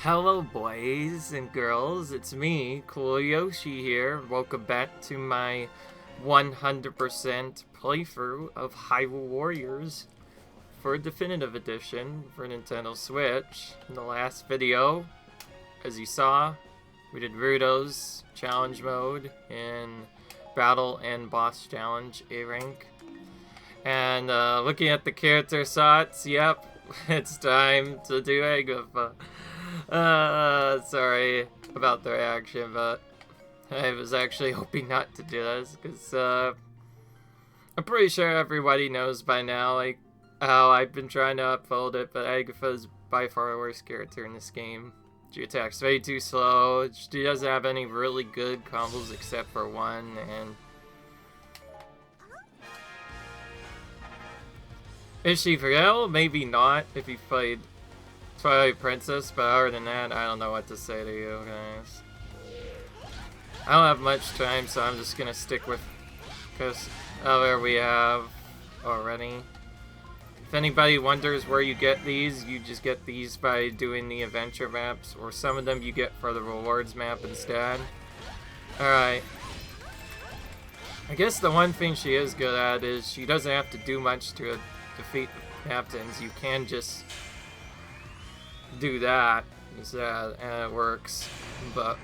Hello boys and girls, it's me, Cool Yoshi here. Welcome back to my 100% playthrough of Hyrule Warriors for Definitive Edition for Nintendo Switch. In the last video, as you saw, we did Ruto's challenge mode in Battle and Boss Challenge A rank. And looking at the character shots, yep, it's time to do Agaitha. Sorry about the reaction, but I was actually hoping not to do this, because, I'm pretty sure everybody knows by now, like, how I've been trying to upload it, but Agaitha is by far the worst character in this game. She attacks way too slow, she doesn't have any really good combos except for one, and... Is she real? Maybe not, if you played Twilight Princess, but other than that, I don't know what to say to you guys. I don't have much time, so I'm just gonna stick with, because there we have already. If anybody wonders where you get these, you just get these by doing the adventure maps, or some of them you get for the rewards map instead. Alright. I guess the one thing she is good at is she doesn't have to do much to defeat the captains. You can just do that, and it works, but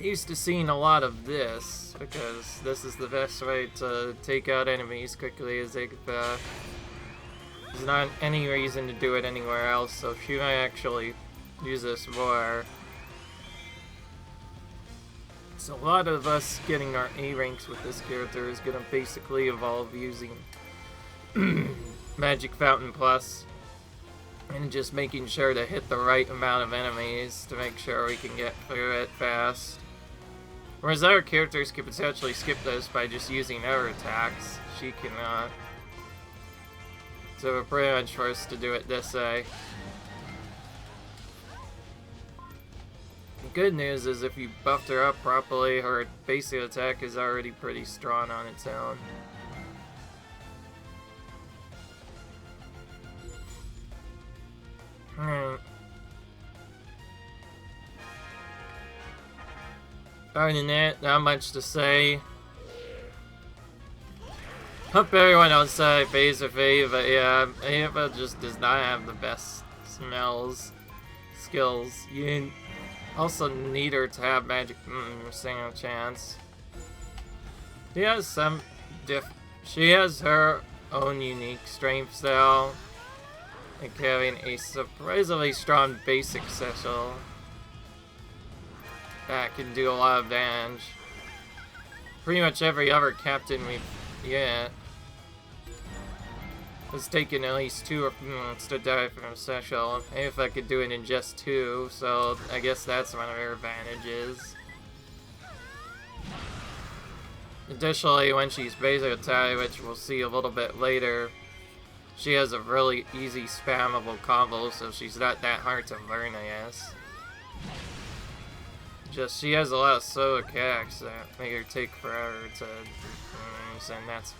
used to seeing a lot of this, because this is the best way to take out enemies quickly, as Agaitha. There's not any reason to do it anywhere else, so she might actually use this more. So a lot of us getting our A ranks with this character is gonna basically evolve using Magic Fountain Plus. And just making sure to hit the right amount of enemies to make sure we can get through it fast. Whereas other characters can potentially skip this by just using their attacks. She cannot. So we're pretty much forced to do it this way. The good news is if you buffed her up properly, her basic attack is already pretty strong on its own. Other than that, not much to say. Hope everyone outside pays a fee, but yeah, Agaitha just does not have the best skills. You also need her to have magic single chance. She has some she has her own unique strengths though. Like having a surprisingly strong basic special that can do a lot of damage. Pretty much every other captain we've yet has taken at least 2 minutes to die from a special. And if I could do it in just 2, so I guess that's one of her advantages. Additionally, when she's basic attack, which we'll see a little bit later, she has a really easy spammable combo, so she's not that hard to learn, I guess. Just, she has a lot of solo attacks that make her take forever to use, and that's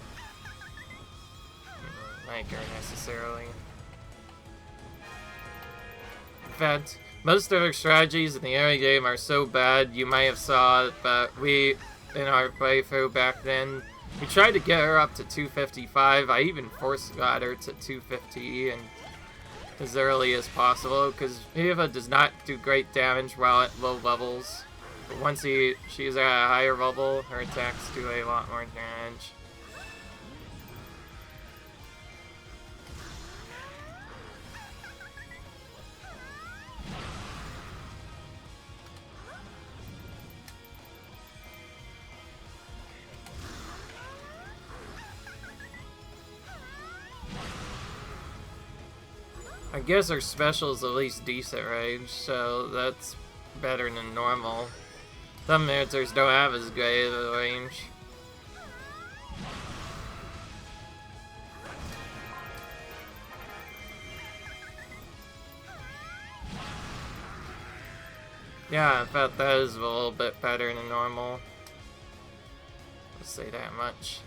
not like her necessarily. In fact, most of her strategies in the early game are so bad, you might have saw it, but we, in our playthrough back then, we tried to get her up to 255. I even got her to 250 and as early as possible, because Agaitha does not do great damage while at low levels. But once she's at a higher level, her attacks do a lot more damage. I guess her special is at least decent range, so that's better than normal. Some characters don't have as great of a range. Yeah, in fact that is a little bit better than normal. Let's say that much.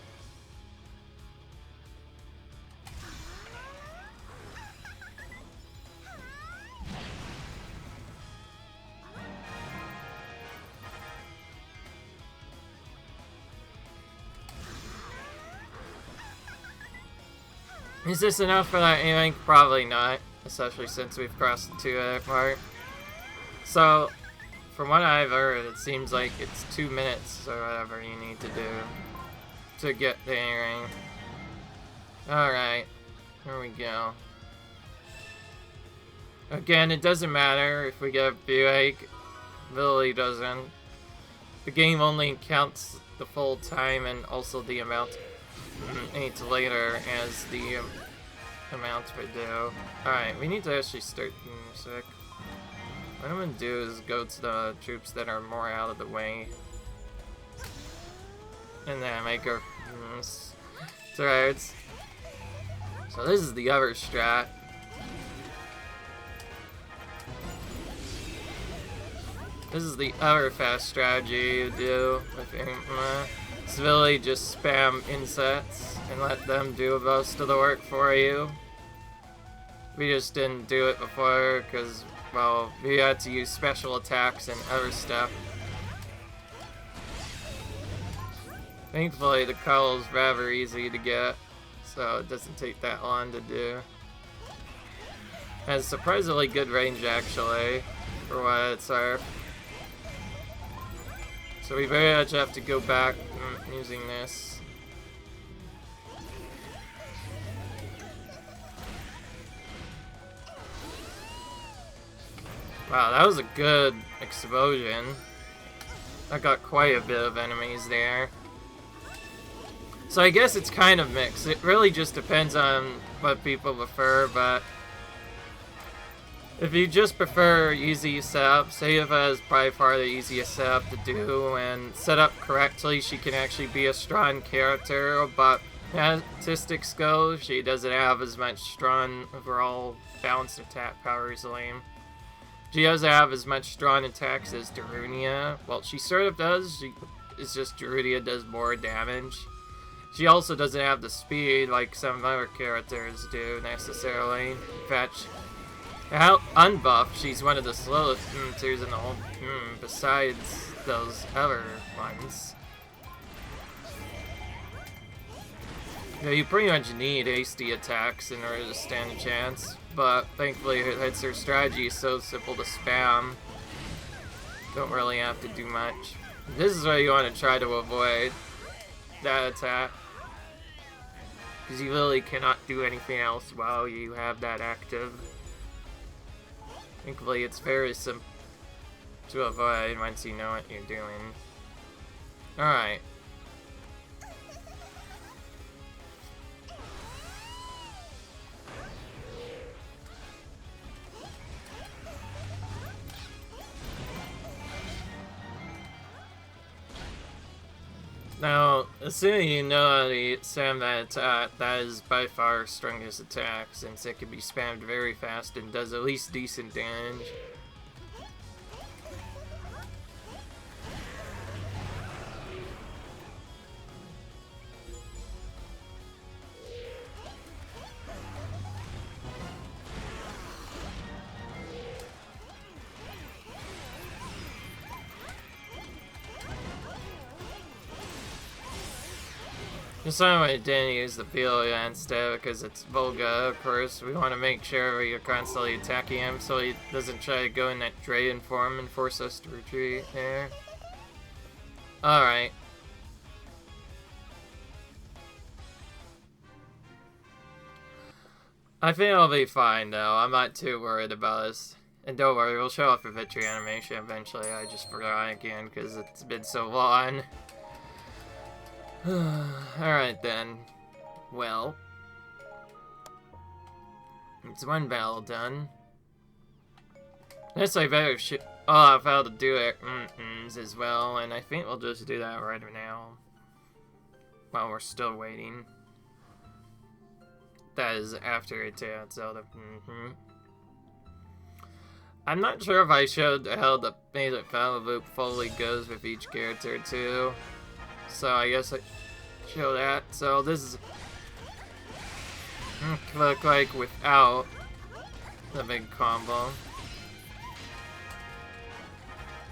Is this enough for that A-Rank? Probably not, especially since we've crossed the 2 mark. So, from what I've heard, it seems like it's 2 minutes or whatever you need to do to get the A-Rank. Alright, here we go. Again, it doesn't matter if we get a B-Rank. Really doesn't. The game only counts the full time and also the amount needs later as the amount we do. Alright, we need to actually start music. What I'm gonna do is go to the troops that are more out of the way. And then make our threads. So this is the other strat. This is the other fast strategy you do with Agitha. It's really just spam insets and let them do most of the work for you. We just didn't do it before because, well, we had to use special attacks and other stuff. Thankfully, the cull is rather easy to get, so it doesn't take that long to do. Has surprisingly good range, actually, for what it's worth. So we very much have to go back using this. Wow, that was a good explosion. I got quite a bit of enemies there. So I guess it's kind of mixed. It really just depends on what people prefer, but if you just prefer easy setup, Agaitha is by far the easiest setup to do, and set up correctly, she can actually be a strong character, but statistic skills, she doesn't have as much strong overall balanced attack power as lame. She doesn't have as much strong attacks as Darunia. Well, she sort of does, it's just Darunia does more damage. She also doesn't have the speed like some other characters do, necessarily. In fact, unbuffed, she's one of the slowest tiers in the whole besides those other ones. Yeah, you pretty much need hasty attacks in order to stand a chance, but thankfully it's her strategy is so simple to spam. Don't really have to do much. This is what you want to try to avoid, that attack. Because you really cannot do anything else while you have that active. Thankfully, it's very simple to avoid once you know what you're doing. Alright. Now, assuming you know how to spam that attack, that is by far her strongest attack, since it can be spammed very fast and does at least decent damage. This time I didn't use the Pelia instead because it's Volga, of course. We want to make sure we are constantly attacking him so he doesn't try to go in that Dragon form and force us to retreat there. Alright. I think I'll be fine though. I'm not too worried about this. And don't worry, we'll show off a victory animation eventually. I just forgot again because it's been so long. Alright then. Well. It's one battle done. Guess I better I failed to do it as well, and I think we'll just do that right now. While we're still waiting. That is after it's out, Zelda. I'm not sure if I showed how the basic battle loop fully goes with each character too. So I guess I show that. So this is look like without the big combo.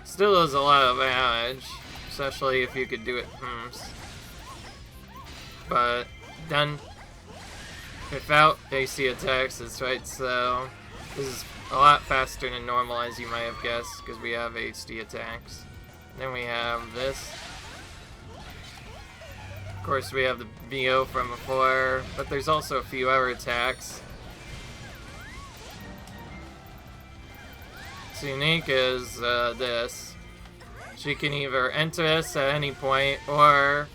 Still does a lot of damage, especially if you could do it. But then without AC attacks, that's right, so this is a lot faster than normal, as you might have guessed, because we have HD attacks. Then we have this. Of course, we have the VO from before, but there's also a few other attacks. What's unique is this. She can either enter this at any point, or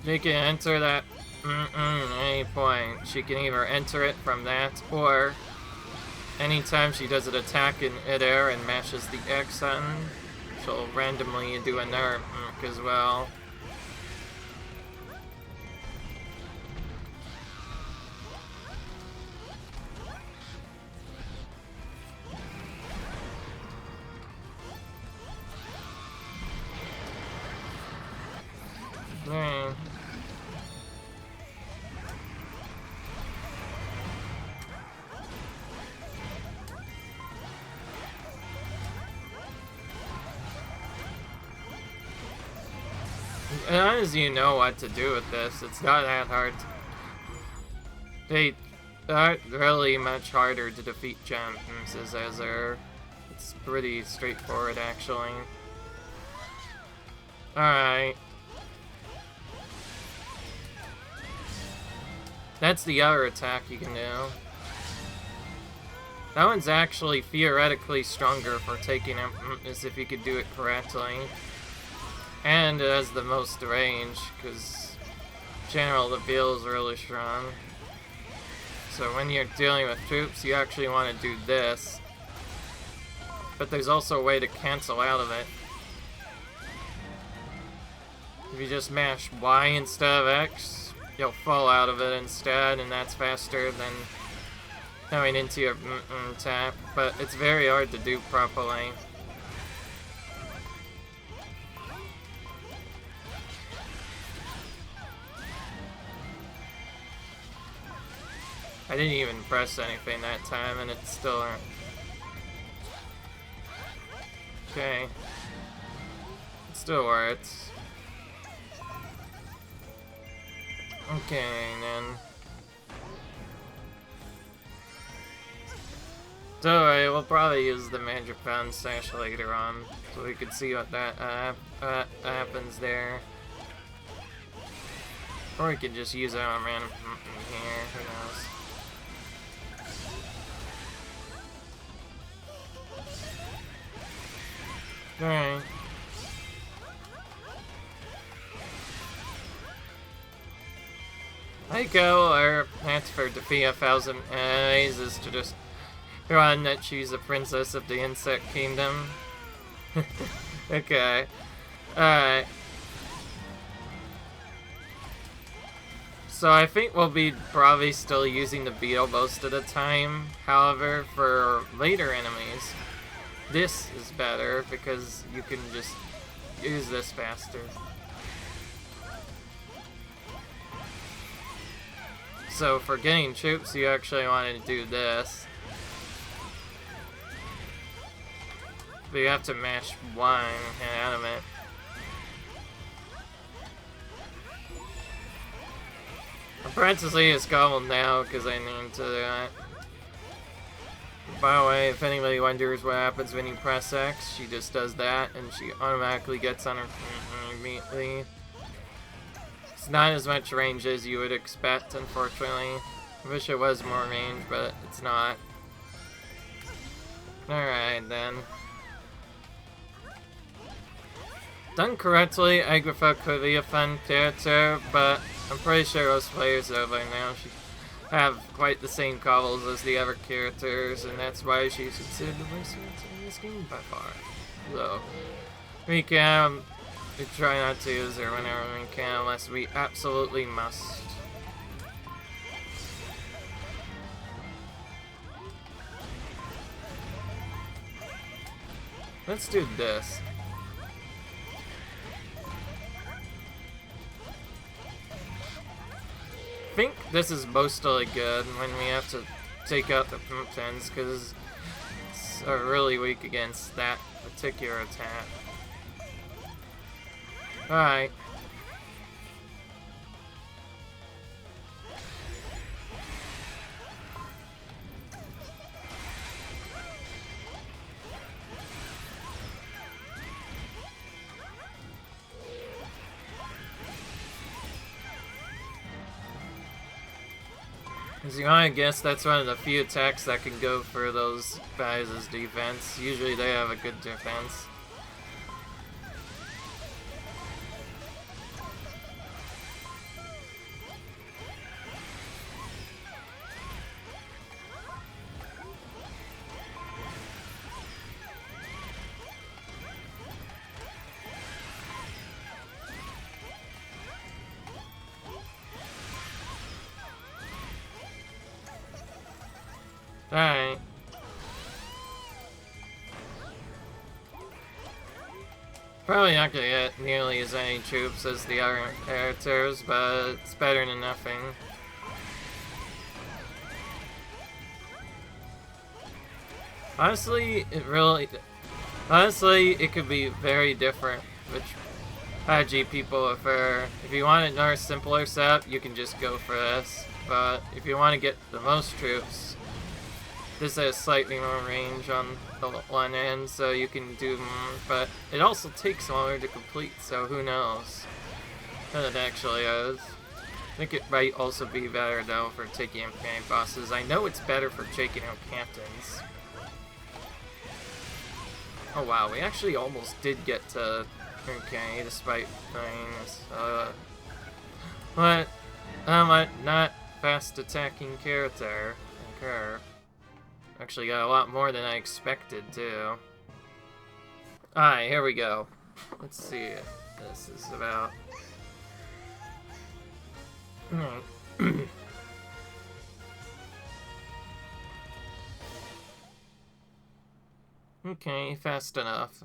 she can enter that at any point. She can either enter it from that, or anytime she does an attack in midair and mashes the X button, she'll randomly do another as well. As long as you know what to do with this, it's not that hard. They aren't really much harder to defeat champions as they're. It's pretty straightforward, actually. Alright. That's the other attack you can do. That one's actually theoretically stronger for taking him, as if you could do it correctly. And it has the most range, because general the feel is really strong. So when you're dealing with troops, you actually want to do this. But there's also a way to cancel out of it. If you just mash Y instead of X, you'll fall out of it instead, and that's faster than going into your tap. But it's very hard to do properly. I didn't even press anything that time, and it still aren't. Okay. It still works. Okay, then. So, alright, we'll probably use the Magic Fountain Sash later on, so we can see what that happens there. Or we could just use it on random here, who knows. Alright. Cucco, our plan for defeat 1,000 enemies is to just run that she's a princess of the insect kingdom. Okay. Alright. So I think we'll be probably still using the beetle most of the time. However, for later enemies, this is better because you can just use this faster. So for getting troops, you actually want to do this. But you have to mash Y and out of it. Apparently it's gobbled now because I need to do that. By the way, if anybody wonders what happens when you press X, she just does that and she automatically gets on her immediately. It's not as much range as you would expect, unfortunately. I wish it was more range, but it's not. Alright then. Done correctly, Agaitha could be a fun character, but I'm pretty sure most players over now she have quite the same cobbles as the other characters, and that's why she's considered the worst character in this game by far. So, we try not to use her whenever we can, unless we absolutely must. Let's do this. I think this is mostly good when we have to take out the pumpkins, because it's really weak against that particular attack. Alright. As you might guess, that's one of the few attacks that can go for those guys' defense. Usually they have a good defense. Alright. Probably not gonna get nearly as many troops as the other characters, but it's better than nothing. Honestly, it could be very different which strategy people prefer. If you want a more simpler setup, you can just go for this. But if you want to get the most troops, this has slightly more range on the one end, so you can do more, but it also takes longer to complete, so who knows what it actually is. I think it might also be better, though, for taking out main bosses. I know it's better for taking out captains. Oh wow, we actually almost did get to okay, despite things. But I'm not fast attacking character. Actually got a lot more than I expected, too. Alright, here we go. Let's see what this is about. Okay, fast enough.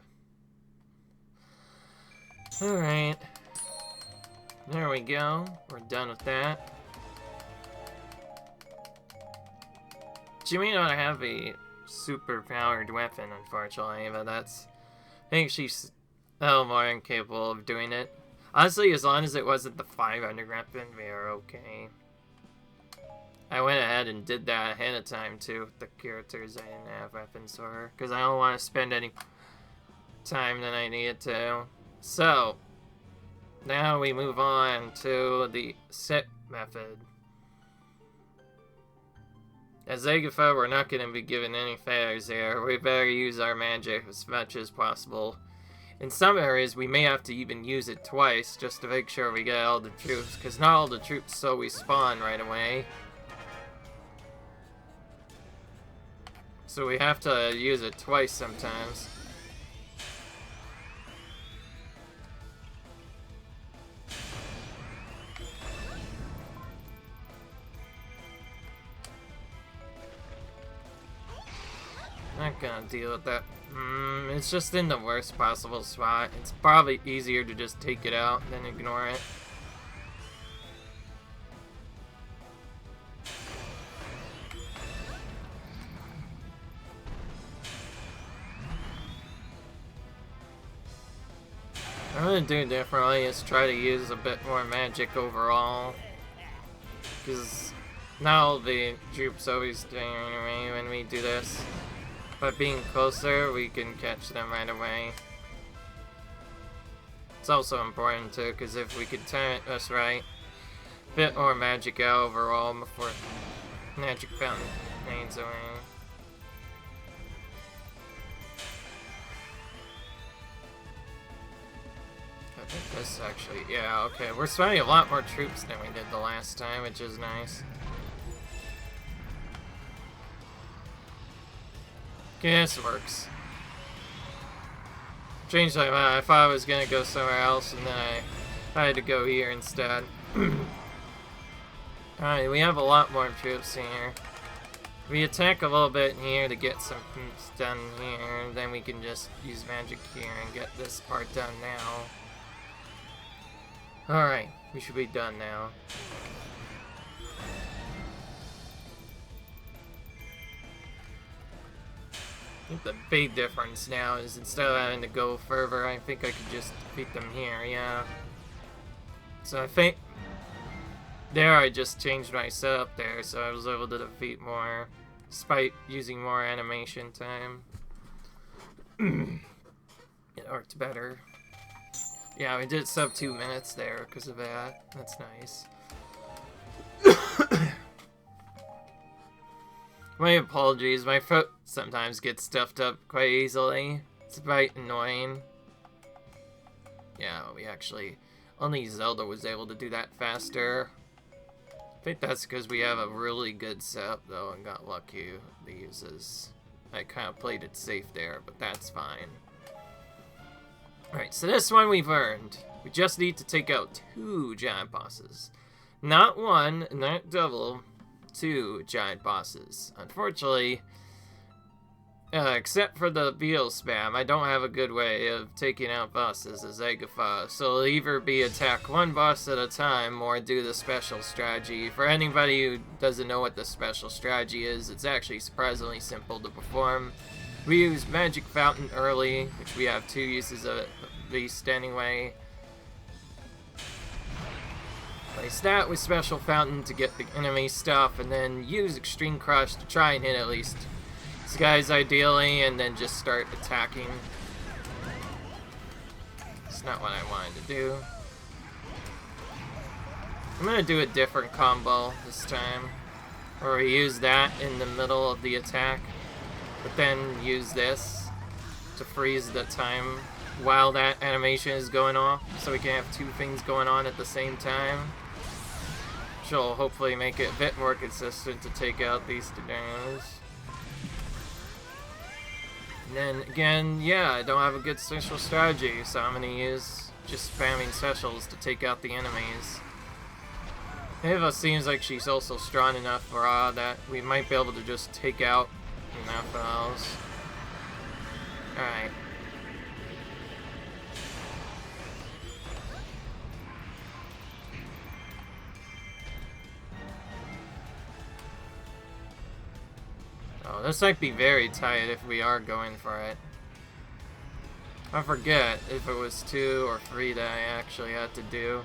Alright. There we go. We're done with that. She may not have a super powered weapon, unfortunately, but I think she's a little more incapable of doing it. Honestly, as long as it wasn't the 500 weapon, we are okay. I went ahead and did that ahead of time, too, with the characters I didn't have weapons for her, because I don't want to spend any time than I needed to. So, now we move on to the set method. As Agaitha, we're not going to be given any failures here. We better use our magic as much as possible. In some areas, we may have to even use it twice, just to make sure we get all the troops, because not all the troops so we spawn right away. So we have to use it twice sometimes. Not gonna deal with that. It's just in the worst possible spot. It's probably easier to just take it out than ignore it. I'm gonna do differently is try to use a bit more magic overall. Because now the troops always do anyway when we do this. But being closer, we can catch them right away. It's also important too, because if we could turn it just right, a bit more magic out overall before magic fountain fades away. I think this actually, yeah, okay. We're spending a lot more troops than we did the last time, which is nice. Okay, this works. Changed my mind. I thought I was gonna go somewhere else, and then I had to go here instead. Alright, we have a lot more troops here. We attack a little bit in here to get some things done here, then we can just use magic here and get this part done now. Alright, we should be done now. I think the big difference now is instead of having to go further, I think I could just defeat them here, yeah. So I think there I just changed my setup there, so I was able to defeat more, despite using more animation time. It worked better. Yeah, we did sub 2 minutes there because of that. That's nice. My apologies, my foot sometimes gets stuffed up quite easily. It's quite annoying. Yeah, we actually... Only Zelda was able to do that faster. I think that's because we have a really good setup, though, and got lucky to use this. I kind of played it safe there, but that's fine. Alright, so this one we've earned. We just need to take out 2 giant bosses. Not 1, not double, 2 giant bosses. Unfortunately, except for the beetle spam, I don't have a good way of taking out bosses as Agaitha, so it'll either be attack 1 boss at a time or do the special strategy. For anybody who doesn't know what the special strategy is, it's actually surprisingly simple to perform. We use Magic Fountain early, which we have 2 uses of Beast anyway. Place that with Special Fountain to get the enemy stuff, and then use Extreme Crush to try and hit at least these guys ideally, and then just start attacking. It's not what I wanted to do. I'm gonna do a different combo this time, where we use that in the middle of the attack, but then use this to freeze the time while that animation is going off, so we can have 2 things going on at the same time. Which will hopefully make it a bit more consistent to take out these 2 guys. And then again, yeah, I don't have a good special strategy, so I'm gonna use just spamming specials to take out the enemies. Ava seems like she's also strong enough for that we might be able to just take out enough else. Alright. Oh, this might be very tight if we are going for it. I forget if it was 2 or 3 that I actually had to do.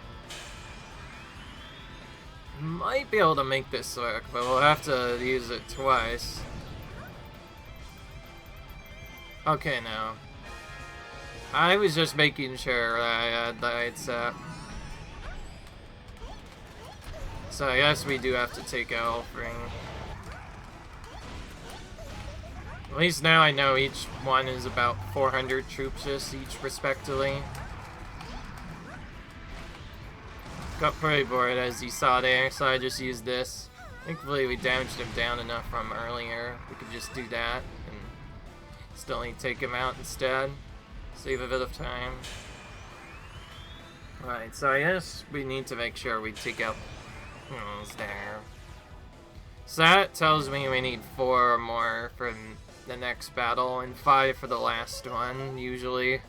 Might be able to make this work, but we'll have to use it twice. Okay, now. I was just making sure that I had the right set. So I guess we do have to take out Ring. At least now I know each one is about 400 troops just each respectively. Got pretty bored as you saw there, so I just used this. Thankfully we damaged him down enough from earlier. We could just do that and still need to take him out instead. Save a bit of time. Alright, so I guess we need to make sure we take out those there. So that tells me we need 4 or more for the next battle, and 5 for the last one, usually.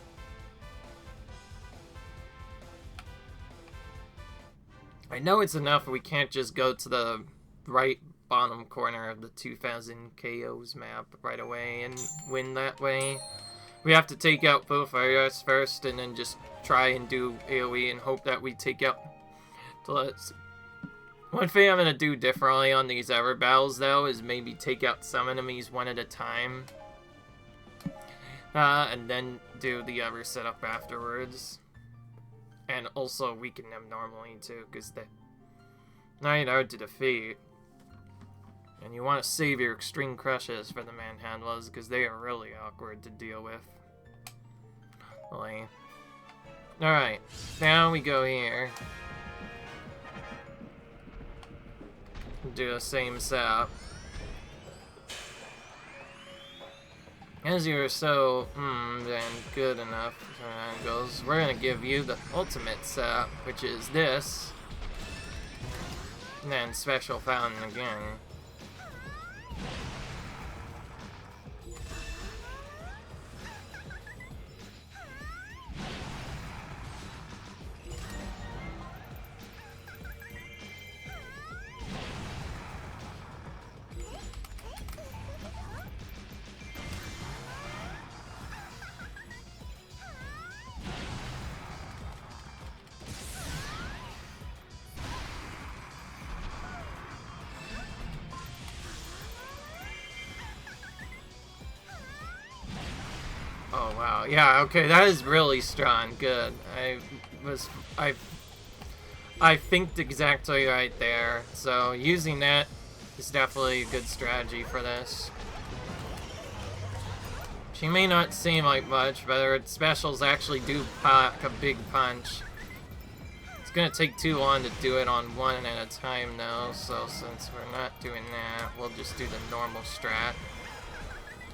I know it's enough, we can't just go to the right bottom corner of the 2000 KOs map right away and win that way. We have to take out both areas first, and then just try and do AoE and hope that we take out... So let's... One thing I'm going to do differently on these ever battles, though, is maybe take out some enemies one at a time. And then do the other setup afterwards. And also weaken them normally, too, because they're not hard to defeat. And you want to save your Extreme Crushes for the Manhandlers, because they are really awkward to deal with. Alright, now we go here. Do the same setup. As you're so then good enough for angles, we're gonna give you the ultimate setup, which is this, and then Special Fountain again. wow. Yeah, okay, that is really strong. Good. I thinked exactly right there. So using that is definitely a good strategy for this. She may not seem like much, but her specials actually do pack a big punch. It's gonna take too long to do it on one at a time though, so since we're not doing that, we'll just do the normal strat.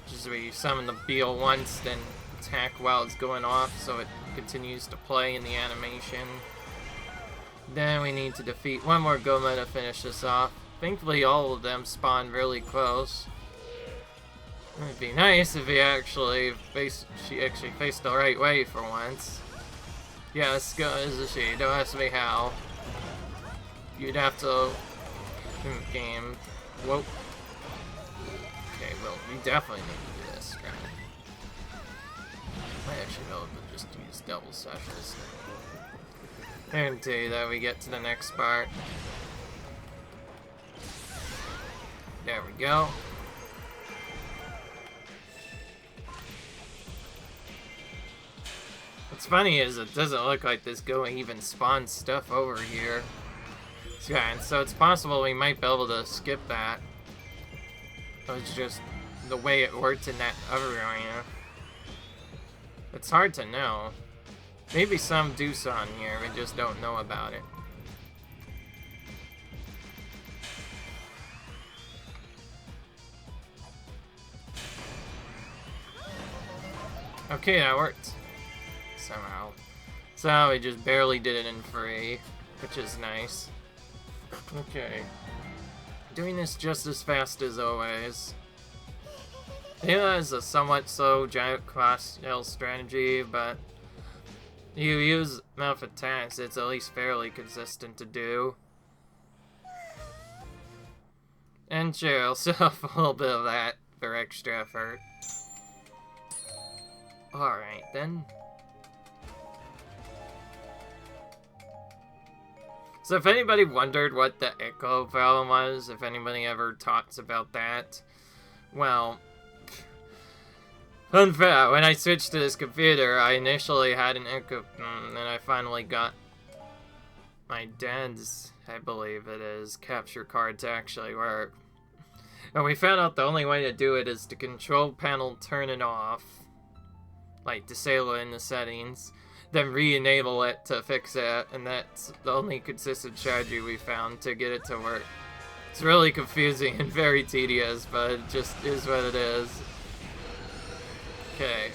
Which is where you summon the beetle once, then attack while it's going off so it continues to play in the animation. Then we need to defeat one more Goma to finish this off. Thankfully all of them spawn really close. It'd be nice if she actually faced the right way for once. Yes, goes she. Don't ask me how. You'd have to game. Whoa. Okay, well, we definitely need to do this. Might actually be able to just use double sessions. Guarantee that we get to the next part. There we go. What's funny is it doesn't look like this going even spawns stuff over here. Yeah, and so it's possible we might be able to skip that. It's just the way it worked in that other arena. It's hard to know. Maybe some do on here, we just don't know about it. Okay, that worked. Somehow. So we just barely did it in free, which is nice. Okay. Doing this just as fast as always. Yeah, is a somewhat slow giant cross-hill strategy, but you use enough attacks, it's at least fairly consistent to do. And sure, I'll set off a little bit of that for extra effort. Alright then. So if anybody wondered what the echo problem was, if anybody ever talks about that, well, fun fact, when I switched to this computer, I initially had an echo, and then I finally got my dad's, I believe it is, capture card to actually work. And we found out the only way to do it is to control panel turn it off, like disable it in the settings, then re-enable it to fix it, and that's the only consistent strategy we found to get it to work. It's really confusing and very tedious, but it just is what it is. Okay.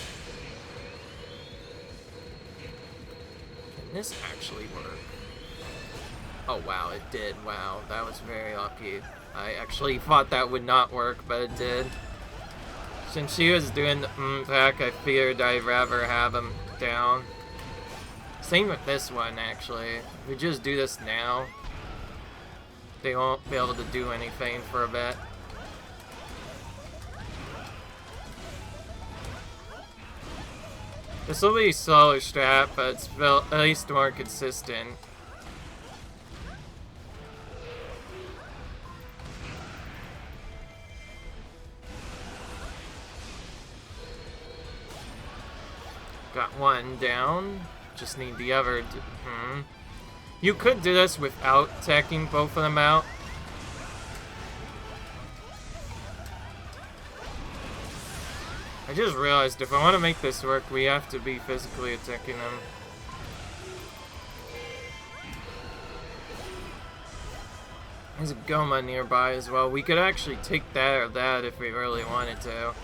Can this actually work? Oh wow, it did. Wow, that was very lucky. I actually thought that would not work, but it did. Since she was doing the pack, I figured I'd rather have him down. Same with this one, actually. If we just do this now, they won't be able to do anything for a bit. This will be a slower strat, but it's at least more consistent. Got one down. Just need the other. You could do this without taking both of them out. I just realized if I want to make this work, we have to be physically attacking them. There's a Goma nearby as well. We could actually take that or that if we really wanted to.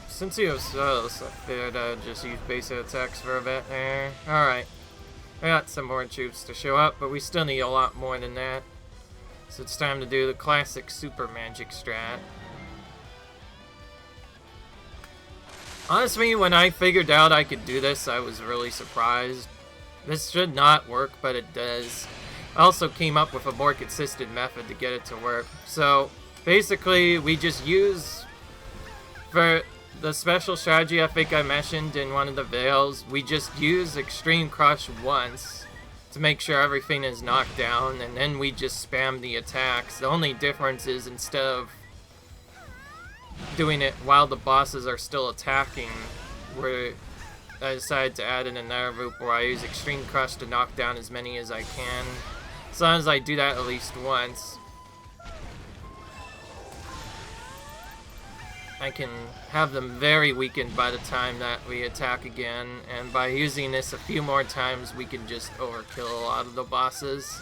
Since he was close, I figured I'd just use basic attacks for a bit there. Alright. I got some more troops to show up, but we still need a lot more than that. So it's time to do the classic super magic strat. Honestly, when I figured out I could do this, I was really surprised. This should not work, but it does. I also came up with a more consistent method to get it to work. So, basically, we just use, for the special strategy I think I mentioned in one of the videos, we just use Extreme Crush once to make sure everything is knocked down, and then we just spam the attacks. The only difference is instead of doing it while the bosses are still attacking, I decided to add in another loop where I use Extreme Crush to knock down as many as I can. As long as I do that at least once, I can have them very weakened by the time that we attack again, and by using this a few more times, we can just overkill a lot of the bosses.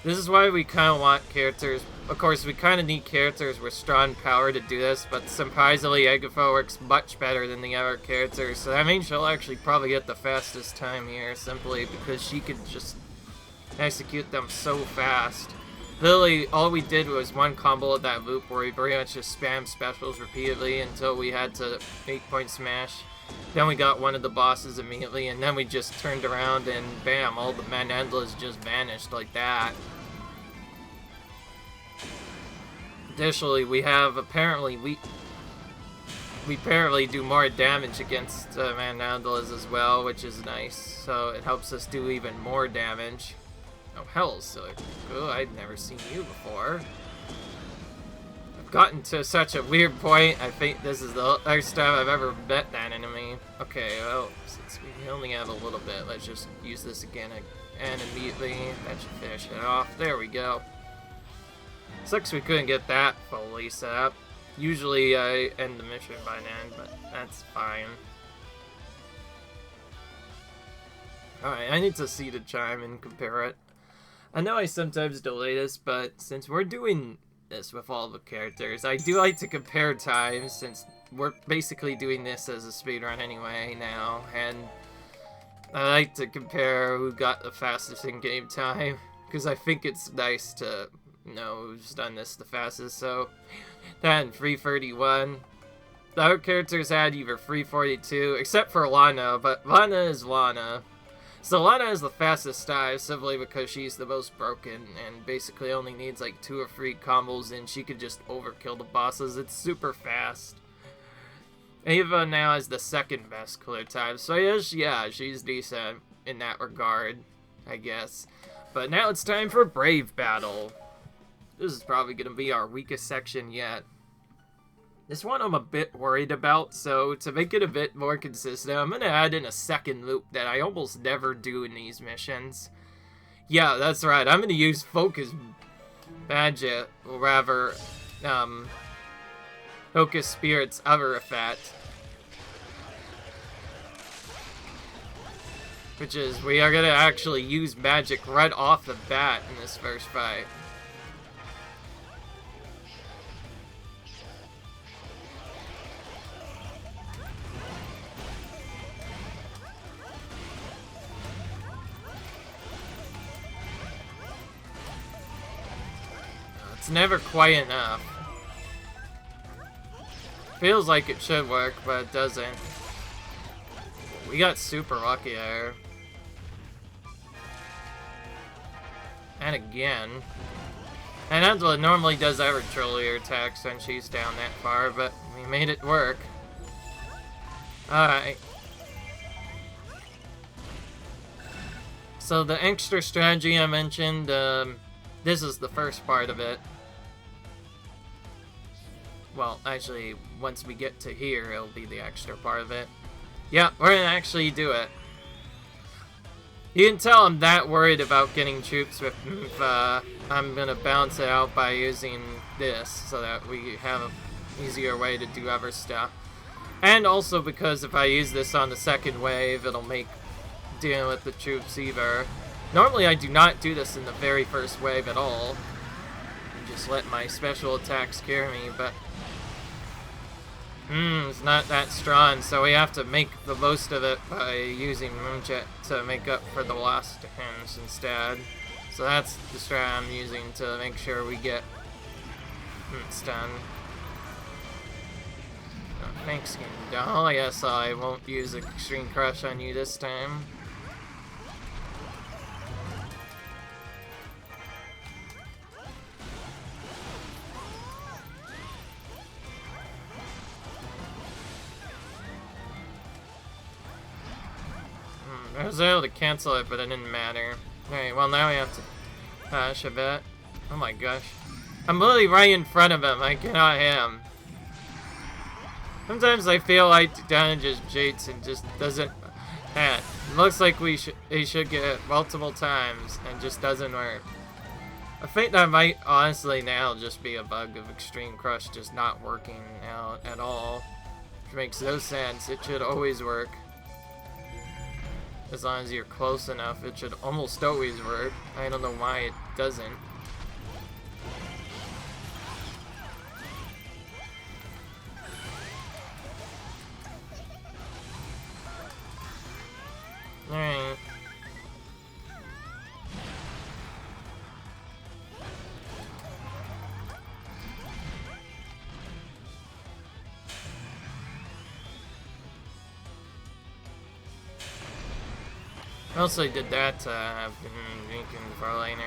This is why we kind of want characters. Of course, we kind of need characters with strong power to do this, but surprisingly, Agaitha works much better than the other characters, so that means she'll actually probably get the fastest time here, simply because she could just execute them so fast. Literally, all we did was one combo of that loop where we pretty much just spammed specials repeatedly until we had to 8-point smash. Then we got one of the bosses immediately, and then we just turned around and bam, all the Manandlas just vanished like that. Additionally, we have apparently we apparently do more damage against Manandlas as well, which is nice. So it helps us do even more damage. Oh hell, so cool! I've never seen you before. I've gotten to such a weird point. I think this is the first time I've ever met that enemy. Okay, well, since we only have a little bit, let's just use this again and immediately that should finish it off. There we go. Sucks we couldn't get that fully set up. Usually I end the mission by then, but that's fine. Alright, I need to see the chime and compare it. I know I sometimes delay this, but since we're doing this with all the characters, I do like to compare times, since we're basically doing this as a speedrun anyway now, and I like to compare who got the fastest in-game time, because I think it's nice to know who's done this the fastest. So, that and 331. The other characters had either 342, except for Lana, but Lana is Lana. So Lana is the fastest dive simply because she's the most broken and basically only needs like 2 or 3 combos and she could just overkill the bosses. It's super fast. Ava now has the second best clear time, so yeah, she's decent in that regard, I guess. But now it's time for Brave Battle. This is probably going to be our weakest section yet. This one I'm a bit worried about, so to make it a bit more consistent, I'm going to add in a second loop that I almost never do in these missions. Yeah, that's right, I'm going to use Focus Magic, or rather, Focus Spirit's other effect. Which is, we are going to actually use magic right off the bat in this first fight. It's never quite enough. Feels like it should work, but it doesn't. We got super lucky there. And again. And Angela normally does ever trollier attacks when she's down that far, but we made it work. Alright. So the extra strategy I mentioned, this is the first part of it. Well, actually, once we get to here, it'll be the extra part of it. Yeah, we're gonna actually do it. You can tell I'm that worried about getting troops with I'm gonna balance it out by using this, so that we have an easier way to do other stuff. And also because if I use this on the second wave, it'll make dealing with the troops easier. Normally I do not do this in the very first wave at all. I just let my special attacks scare me, but it's not that strong, so we have to make the most of it by using Moonjet to make up for the lost hymns instead. So that's the strat I'm using to make sure we get done. Oh, thanks, Skin Doll. I guess I won't use Extreme Crush on you this time. I was able to cancel it, but it didn't matter. Alright, well now we have to dash a bit. Oh my gosh. I'm literally right in front of him. I cannot hit him. Sometimes I feel like Ganon just cheats and just doesn't... It looks like he should get it multiple times and just doesn't work. I think that might honestly now just be a bug of Extreme Crush just not working out at all. Which makes no sense. It should always work. As long as you're close enough, it should almost always work. I don't know why it doesn't. Alright. I also did that to have been drinking for later.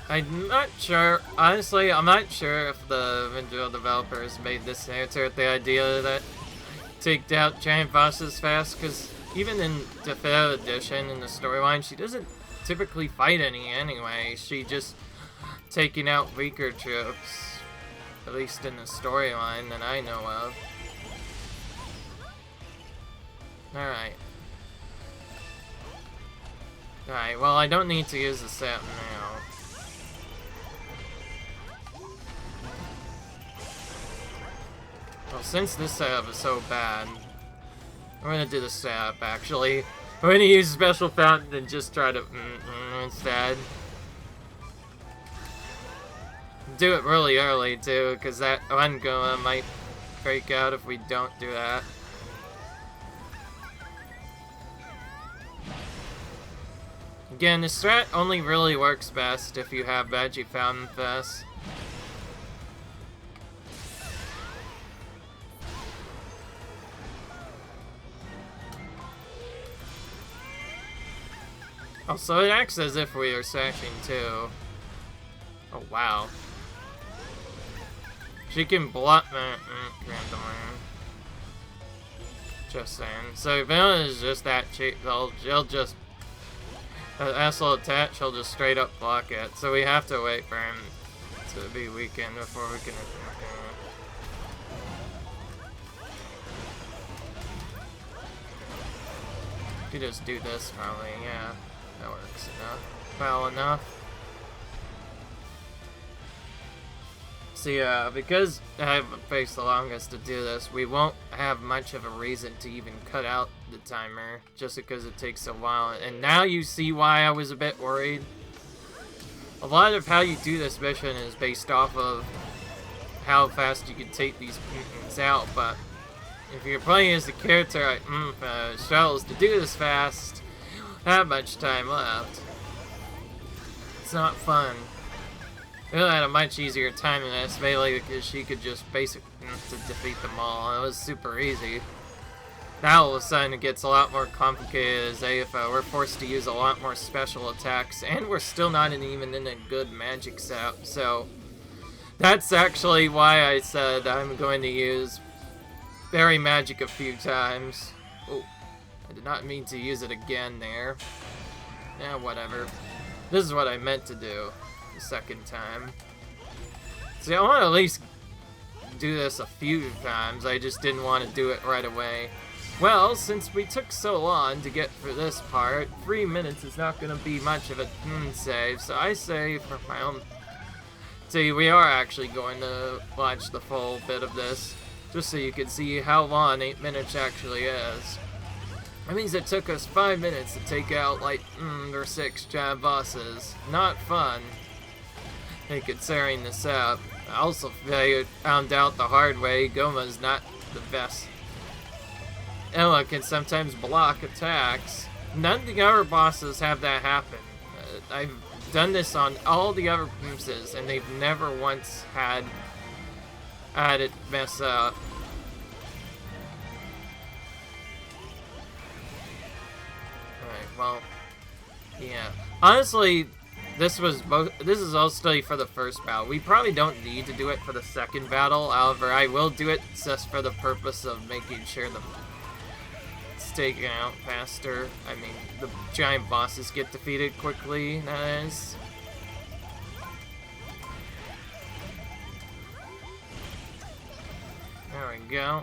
I'm not sure, honestly, I'm not sure if the individual developers made this answer with the idea that take out giant bosses fast, because even in Definitive Edition in the storyline, she doesn't typically fight any anyway. She just taking out weaker troops, at least in the storyline that I know of. Alright. Alright, well I don't need to use the set now. Well, since this setup is so bad, we're gonna do the setup, actually. We're gonna use Special Fountain and just try to instead. Do it really early, too, because that Ungoma might break out if we don't do that. Again, the strat only really works best if you have Veggie Fountain Fest. Also, it acts as if we are sashing too. Oh wow. She can block randomly. Just saying. So Vanilla is just that cheap. She'll just asshole attach. She'll just straight up block it. So we have to wait for him to be weakened before we can. You just do this probably. Yeah. That works enough. Well enough. So yeah, because I haven't faced the longest to do this, we won't have much of a reason to even cut out the timer, just because it takes a while. And now you see why I was a bit worried. A lot of how you do this mission is based off of how fast you can take these mutants out, but if you're playing as the character like struggles to do this fast, not much time left. It's not fun. We had a much easier time in this, mainly because she could just basically to defeat them all. It was super easy. Now all of a sudden it gets a lot more complicated as Agaitha. We're forced to use a lot more special attacks, and we're still not even in a good magic setup. So that's actually why I said I'm going to use Fairy Magic a few times. Oh. I did not mean to use it again there. Yeah, whatever. This is what I meant to do the second time. See, I want to at least do this a few times. I just didn't want to do it right away. Well, since we took so long to get through this part, 3 minutes is not going to be much of a save. So I say for my own... See, we are actually going to watch the full bit of this, just so you can see how long 8 minutes actually is. That means it took us 5 minutes to take out, like, or 6 giant bosses. Not fun. Hey, considering the setup. I also found out the hard way, Goma's not the best. Ella can sometimes block attacks. None of the other bosses have that happen. I've done this on all the other bosses, and they've never once had it mess up. well, yeah. Honestly, this is also for the first battle. We probably don't need to do it for the second battle. However, I will do it just for the purpose of making sure it's taken out faster. I mean, the giant bosses get defeated quickly, that is. There we go.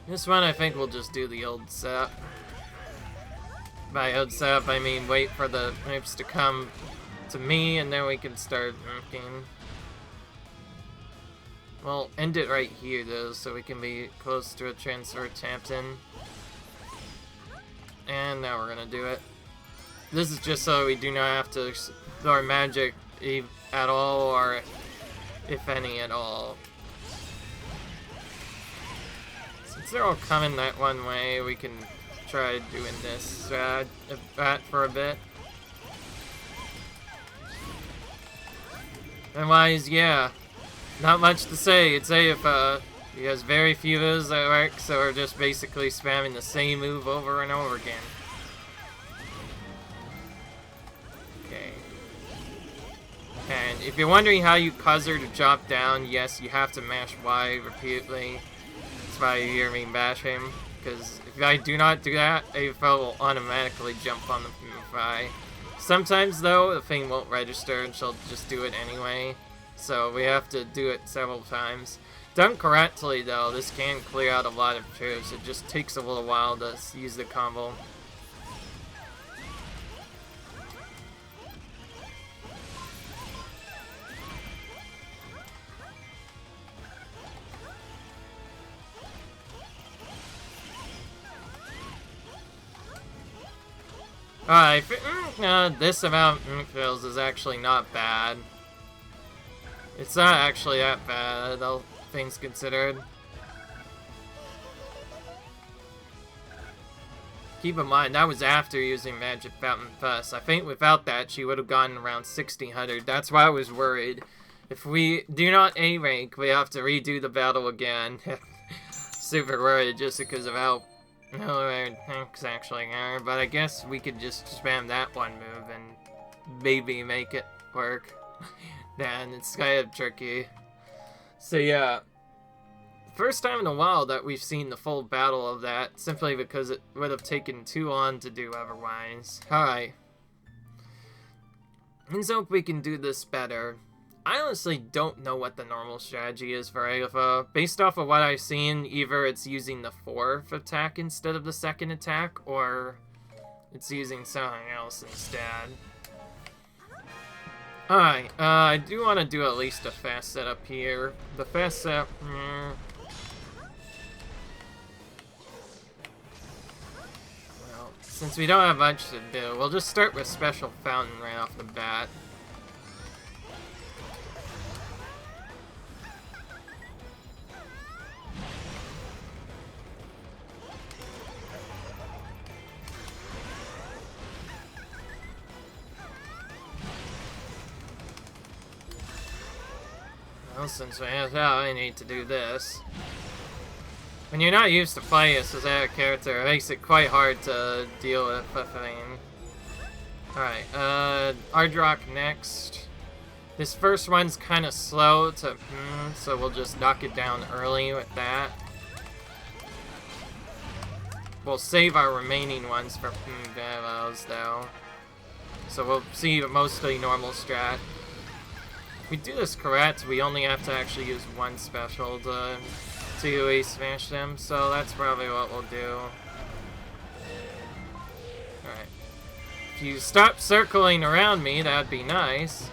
This one, I think we'll just do the old setup. By old setup, I mean wait for the moves to come to me, and then we can start working. We'll end it right here, though, so we can be close to a transfer tapped-in. And now we're gonna do it. This is just so we do not have to explore magic at all, or if any at all. Since they're all coming that one way, we can try doing this for a bit. Otherwise, yeah, not much to say. It's Agaitha. He has very few moves that work, so we're just basically spamming the same move over and over again. Okay. And if you're wondering how you cause her to drop down, yes, you have to mash Y repeatedly. That's why you hear me bash him, because if I do not do that, Agaitha will automatically jump on the move Y. Sometimes, though, the thing won't register and she'll just do it anyway. So we have to do it several times. Done correctly, though, this can clear out a lot of troops. It just takes a little while to use the combo. Alright, this amount of kills is actually not bad. It's not actually that bad, all things considered. Keep in mind, that was after using Magic Fountain Plus. I think without that, she would have gotten around 1600. That's why I was worried. If we do not A-rank, we have to redo the battle again. Super worried just because of how tanks actually are. But I guess we could just spam that one move and maybe make it work. Then it's kind of tricky. So yeah, first time in a while that we've seen the full battle of that, simply because it would have taken too long to do otherwise. Alright. Let's hope we can do this better. I honestly don't know what the normal strategy is for Agaitha. Based off of what I've seen, either it's using the 4th attack instead of the 2nd attack, or it's using something else instead. Alright, I do want to do at least a fast setup here. The fast setup... Well, since we don't have much to do, we'll just start with Special Fountain right off the bat. Well, since we have that, I need to do this. When you're not used to playing this as a character, it makes it quite hard to deal with, I think. Alright, Ardrock next. This first one's kind of slow to, so we'll just knock it down early with that. We'll save our remaining ones for battles, though. So we'll see mostly normal strat. If we do this correct, we only have to actually use one special to really smash them, so that's probably what we'll do. Alright. If you stop circling around me, that'd be nice.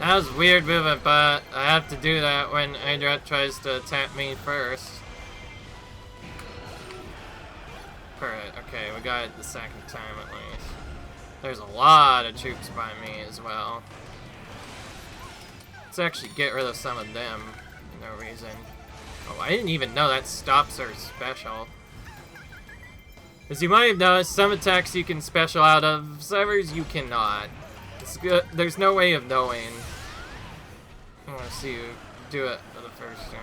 That was weird movement, but I have to do that when Agaitha tries to attack me first. Alright, okay, we got it the second time at least. There's a lot of troops by me as well. Let's actually get rid of some of them for no reason. Oh, I didn't even know that stops are special. As you might have noticed, some attacks you can special out of, others you cannot. It's good. There's no way of knowing. I want to see you do it for the first time.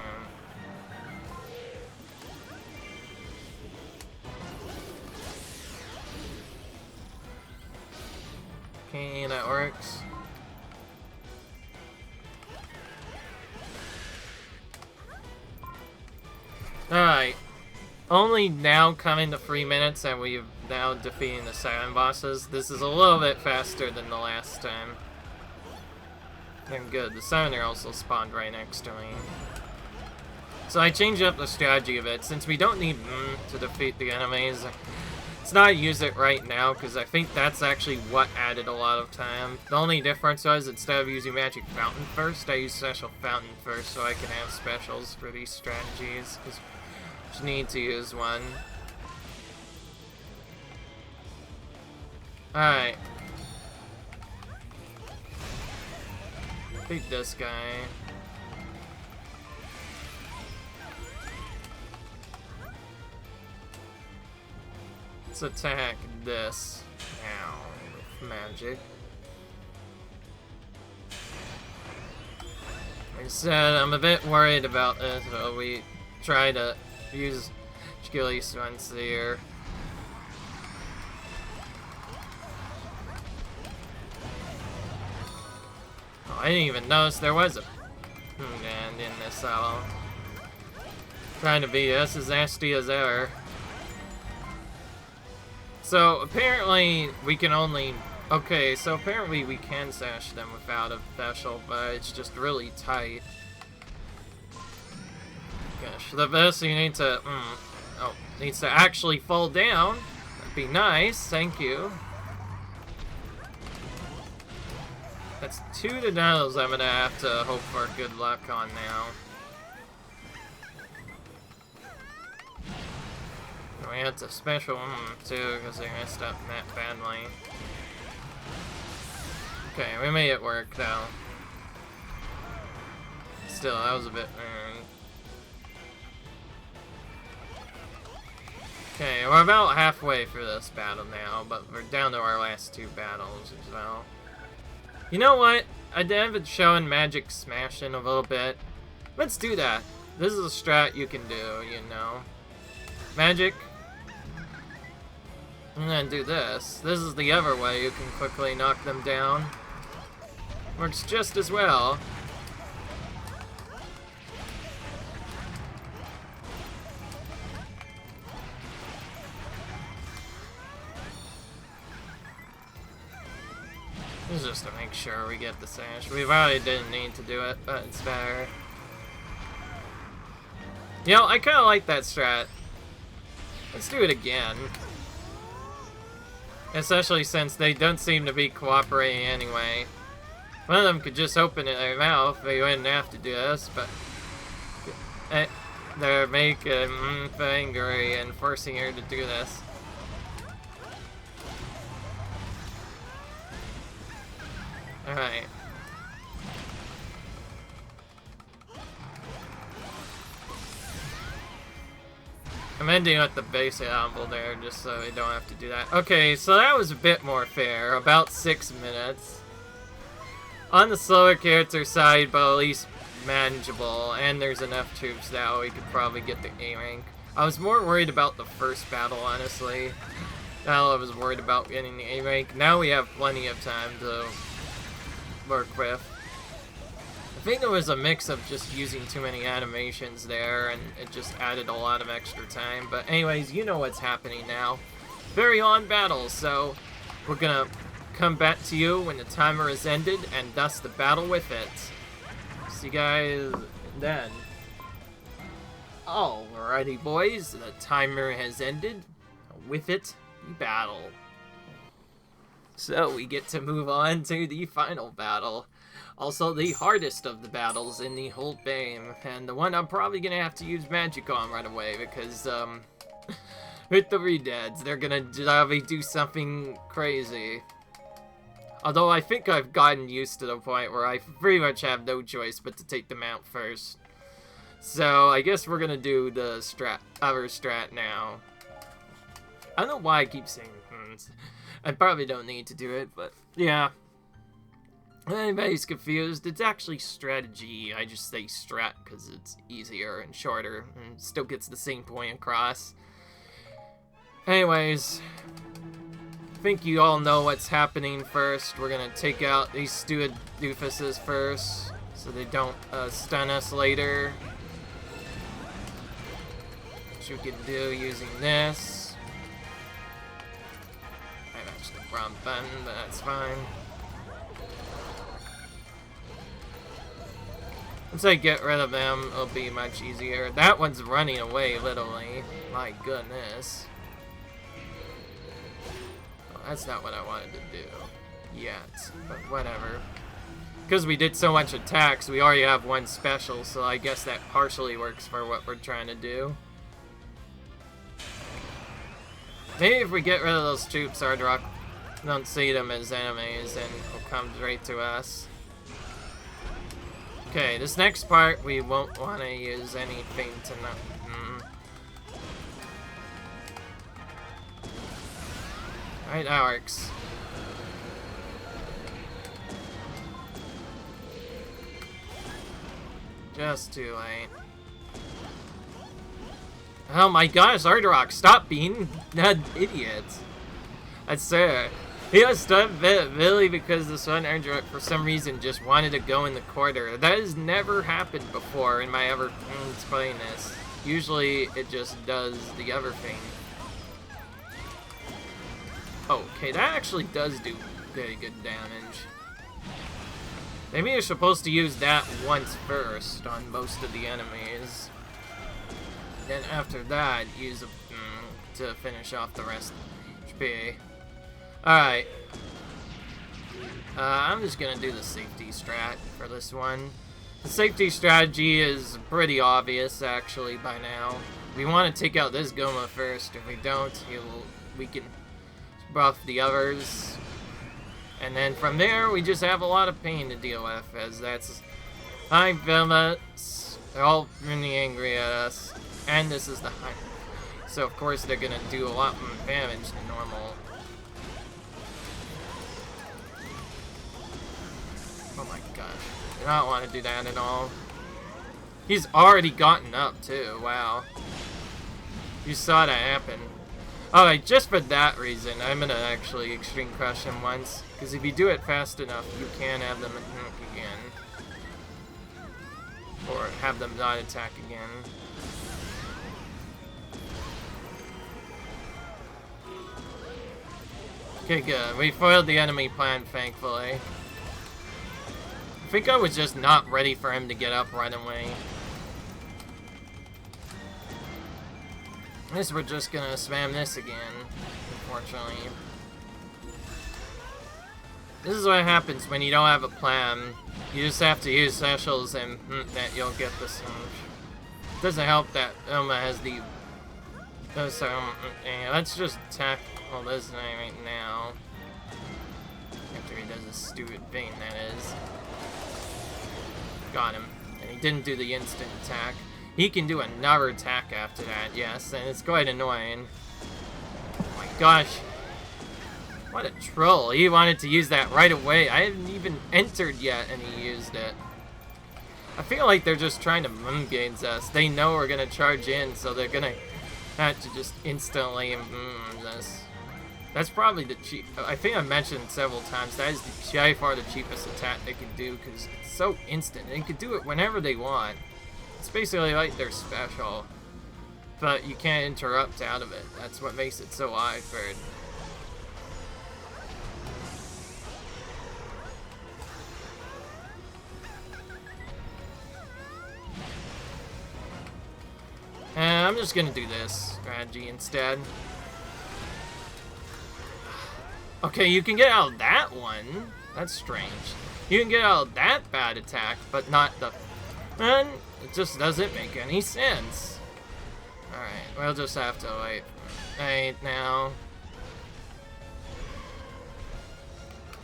Okay, that works. Alright. Only now coming to 3 minutes and we've now defeating the 7 bosses. This is a little bit faster than the last time. And good, the 7 are also spawned right next to me. So I changed up the strategy a bit. Since we don't need to defeat the enemies, let's not use it right now, because I think that's actually what added a lot of time. The only difference was, instead of using Magic Fountain first, I used Special Fountain first so I can have specials for these strategies, because I just need to use one. Alright. Beat this guy. Let's attack this now with magic. Like I said, I'm a bit worried about this, so we try to use Skillies once a year. Oh, I didn't even notice there was a command in this level. Trying to be just as nasty as ever. So apparently we can only... Okay, so apparently we can sash them without a special, but it's just really tight. Gosh, the best you need to... oh, needs to actually fall down. That'd be nice, thank you. That's 2 Donatos I'm gonna have to hope for good luck on now. We had to special too, because they messed up that badly. Okay, we made it work though. Still, that was a bit weird. Okay, we're about halfway through this battle now, but we're down to our last 2 battles as well. You know what? I haven't shown Magic Smash in a little bit. Let's do that. This is a strat you can do, you know. Magic. And then do this. This is the other way you can quickly knock them down. Works just as well. This is just to make sure we get the sash. We probably didn't need to do it, but it's better. You know, I kind of like that strat. Let's do it again. Especially since they don't seem to be cooperating anyway. One of them could just open their mouth, they wouldn't have to do this, but... they're making angry and forcing her to do this. Alright. I'm ending with the basic envelope there, just so we don't have to do that. Okay, so that was a bit more fair. About 6 minutes. On the slower character side, but at least manageable. And there's enough troops now we could probably get the A rank. I was more worried about the first battle, honestly. Now I was worried about getting the A rank. Now we have plenty of time to work with. I think there was a mix of just using too many animations there, and it just added a lot of extra time. But anyways, you know what's happening now. Very long battle, so we're gonna come back to you when the timer is ended, and thus the battle with it. See you guys then. Alrighty boys, the timer has ended. With it, the battle. So we get to move on to the final battle. Also the hardest of the battles in the whole game, and the one I'm probably gonna have to use magic on right away, because with the Redeads, they're gonna probably do something crazy. Although I think I've gotten used to the point where I pretty much have no choice but to take them out first. So I guess we're gonna do the other strat now. I don't know why I keep saying I probably don't need to do it, but yeah. If anybody's confused, it's actually strategy. I just say strat because it's easier and shorter and still gets the same point across. Anyways, I think you all know what's happening first. We're gonna take out these stupid doofuses first so they don't stun us later. Which we can do using this. I matched the wrong button, but that's fine. Once I get rid of them, it'll be much easier. That one's running away, literally. My goodness. Well, that's not what I wanted to do yet, but whatever. Because we did so much attacks, we already have one special, so I guess that partially works for what we're trying to do. Maybe if we get rid of those troops, Ardrock don't see them as enemies and will come straight to us. Okay, this next part, we won't want to use anything to not... Alright, that works. Just too late. Oh my gosh, Ardrock, stop being an idiot. I swear. He was stunned Billy because the son Ardrock for some reason just wanted to go in the corner. That has never happened before in my ever playing this. Usually it just does the other thing. Okay, that actually does do very good damage. Maybe you're supposed to use that once first on most of the enemies. Then after that, use a to finish off the rest of HP. Alright. I'm just gonna do the safety strat for this one. The safety strategy is pretty obvious, actually, by now. We want to take out this Goma first. If we don't, we can buff the others. And then from there, we just have a lot of pain to deal with, as that's... Hi, Vilmas. They're all really angry at us. And this is the high. So, of course, they're gonna do a lot more damage than normal. Oh my gosh. I don't want to do that at all. He's already gotten up, too. Wow. You saw that happen. Alright, just for that reason, I'm gonna actually Extreme Crush him once. Because if you do it fast enough, you can have them attack again. Or have them not attack again. Okay, good. We foiled the enemy plan, thankfully. I think I was just not ready for him to get up right away. I guess we're just gonna spam this again, unfortunately. This is what happens when you don't have a plan. You just have to use specials and that you'll get the surge. It doesn't help that Oma has the... So, yeah, let's just tackle this guy right now. After he does a stupid thing, that is. Got him. And he didn't do the instant attack. He can do another attack after that, yes, and it's quite annoying. Oh my gosh. What a troll. He wanted to use that right away. I hadn't even entered yet, and he used it. I feel like they're just trying to gaze us. They know we're going to charge in, so they're going to have to just instantly this. That's probably the cheap... I think I mentioned several times, that is by far the cheapest attack they can do, because it's so instant. They can do it whenever they want. It's basically like their special, but you can't interrupt out of it. That's what makes it so awkward. And I'm just gonna do this strategy instead. Okay, you can get out of that one. That's strange. You can get out of that bad attack, but not the... Man, it just doesn't make any sense. Alright, we'll just have to wait. Right now.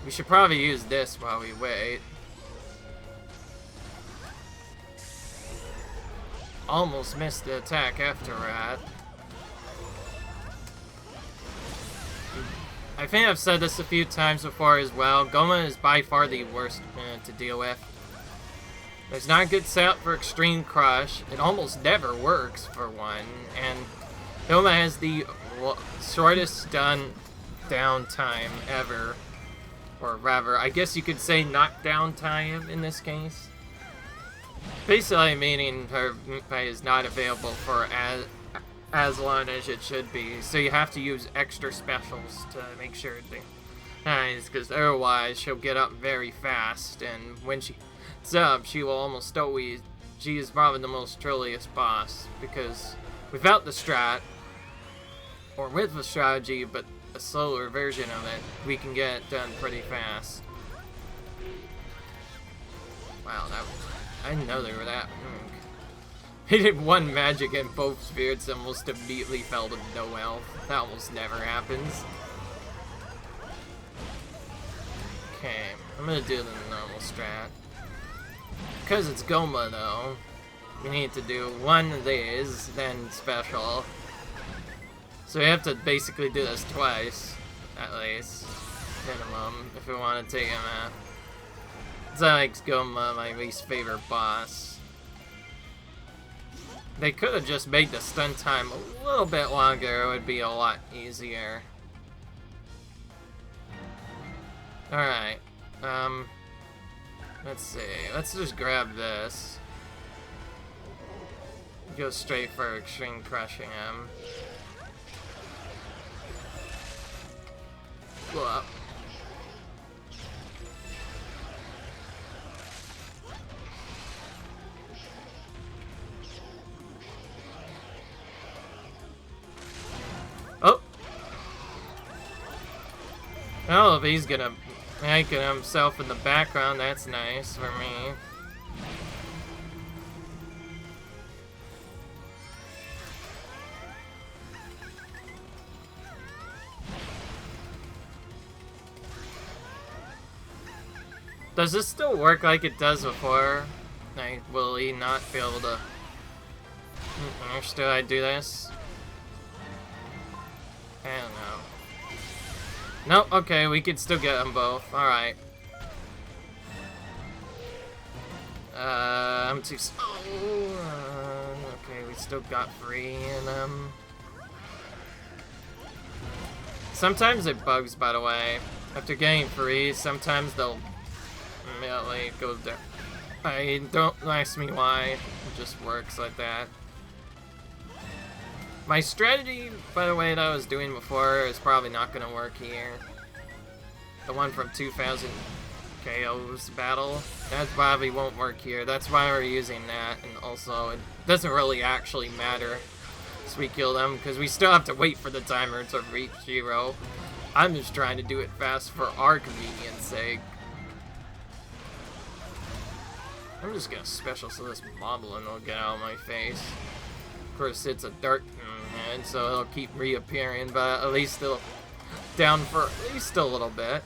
We should probably use this while we wait. Almost missed the attack after that. I think I've said this a few times before as well. Goma is by far the worst to deal with. There's not a good setup for Extreme Crush. It almost never works for one. And Goma has the shortest stun down time ever. Or rather, I guess you could say knockdown time in this case. Basically meaning her movement is not available for as long as it should be. So you have to use extra specials to make sure it dies, because otherwise she'll get up very fast, and when she gets up, she will almost always... She is probably the most trolliest boss, because without the strat, or with the strategy, but a slower version of it, we can get it done pretty fast. Wow, that was... I didn't know they were that. He did one magic and both spirits almost immediately fell to no health. That almost never happens. Okay, I'm gonna do the normal strat. Because it's Goma though, we need to do one of these, then special. So we have to basically do this twice, at least, minimum, if we want to take him out. That makes Goma my least favorite boss. They could have just made the stun time a little bit longer, it would be a lot easier. Alright, let's see, let's just grab this. Go straight for Extreme Crushing him. Go up. Oh! Oh, if he's gonna make himself in the background, that's nice for me. Does this still work like it does before? Like, will he not be able to... Or should I do this? I don't know. Nope, okay, we can still get them both. Alright. I'm too slow. Okay, we still got 3 in them. Sometimes it bugs, by the way. After getting 3, sometimes they'll immediately go down. Don't ask me why. It just works like that. My strategy, by the way, that I was doing before is probably not going to work here. The one from 2000 KO's battle, that probably won't work here. That's why we're using that, and also it doesn't really actually matter as we kill them, because we still have to wait for the timer to reach 0. I'm just trying to do it fast for our convenience sake. I'm just gonna special so this moblin will get out of my face. Of course, it's a dark and so it'll keep reappearing, but at least it'll down for at least a little bit.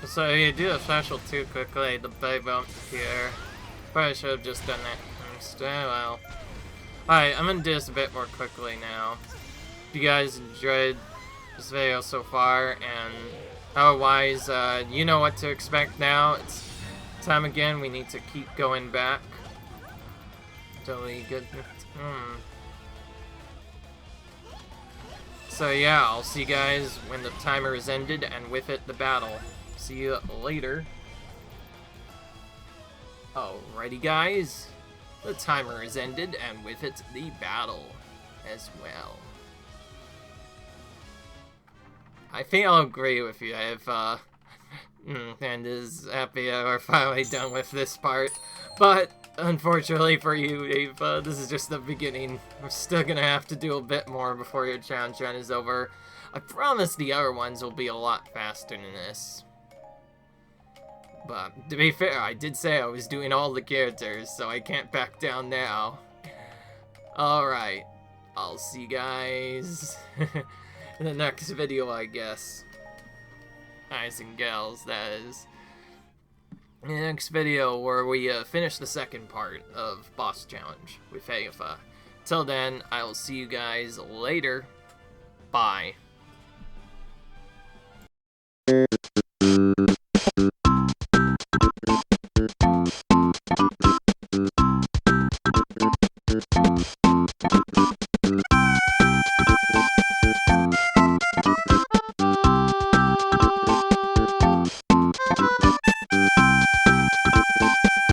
So you do a special too quickly, the big bump here. Probably should have just done that first. Well. Alright, I'm gonna do this a bit more quickly now. If you guys enjoyed this video so far, and otherwise, you know what to expect now. It's time again, we need to keep going back. Totally good. So yeah, I'll see you guys when the timer is ended, and with it, the battle. See you later. Alrighty guys, the timer is ended, and with it, the battle as well. I think I'll agree with you if, and is happy we're finally done with this part, but unfortunately for you, Ava, this is just the beginning. We're still gonna have to do a bit more before your challenge run is over. I promise the other ones will be a lot faster than this. But, to be fair, I did say I was doing all the characters, so I can't back down now. Alright, I'll see you guys in the next video, I guess. Guys and gals, that is. In the next video, where we finish the second part of Boss Challenge with Agaitha. Till then, I will see you guys later. Bye.